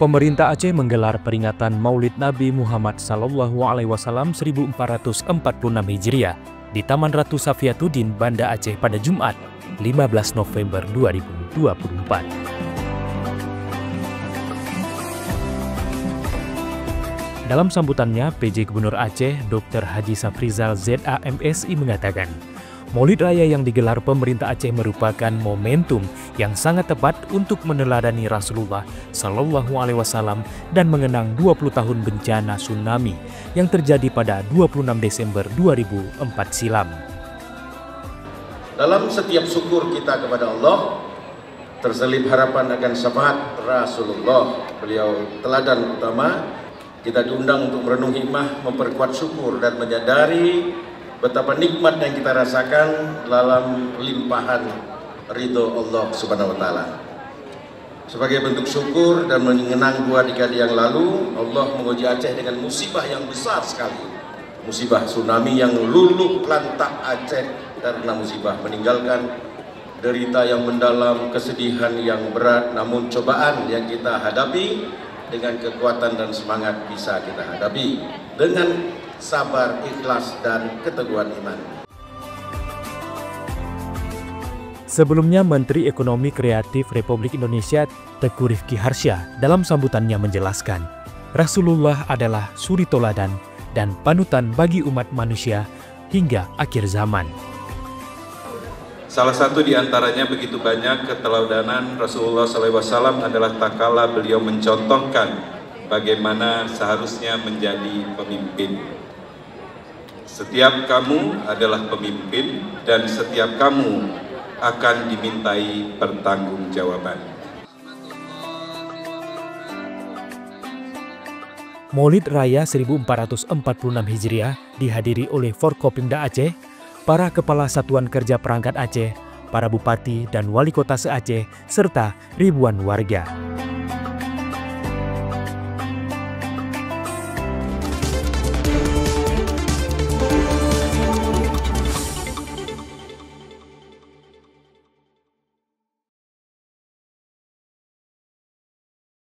Pemerintah Aceh menggelar peringatan Maulid Nabi Muhammad SAW 1446 Hijriah di Taman Ratu Safiatuddin, Banda Aceh pada Jumat, 15 November 2024. Dalam sambutannya, PJ Gubernur Aceh, Dr. Haji Safrizal ZAMSI mengatakan, Maulid Raya yang digelar pemerintah Aceh merupakan momentum yang sangat tepat untuk meneladani Rasulullah Shallallahu Alaihi Wasallam dan mengenang 20 tahun bencana tsunami yang terjadi pada 26 Desember 2004 silam. Dalam setiap syukur kita kepada Allah, terselip harapan akan syafaat Rasulullah, beliau teladan utama. Kita diundang untuk merenung hikmah, memperkuat syukur dan menyadari betapa nikmat yang kita rasakan dalam limpahan ridho Allah Subhanahu wa Ta'ala. Sebagai bentuk syukur dan mengenang 2 dekade yang lalu, Allah menguji Aceh dengan musibah yang besar sekali. Musibah tsunami yang luluh lantak Aceh karena musibah, meninggalkan derita yang mendalam, kesedihan yang berat. Namun cobaan yang kita hadapi dengan kekuatan dan semangat bisa kita hadapi dengan sabar, ikhlas, dan keteguhan iman. Sebelumnya, Menteri Ekonomi Kreatif Republik Indonesia Teuku Rizky Harsha dalam sambutannya menjelaskan, Rasulullah adalah suri toladan dan panutan bagi umat manusia hingga akhir zaman. Salah satu di antaranya begitu banyak keteladanan Rasulullah SAW adalah tatkala beliau mencontohkan bagaimana seharusnya menjadi pemimpin. Setiap kamu adalah pemimpin dan setiap kamu akan dimintai pertanggungjawaban. Maulid Raya 1446 Hijriah dihadiri oleh Forkopimda Aceh, para kepala satuan kerja perangkat Aceh, para bupati dan wali kota se-Aceh, serta ribuan warga.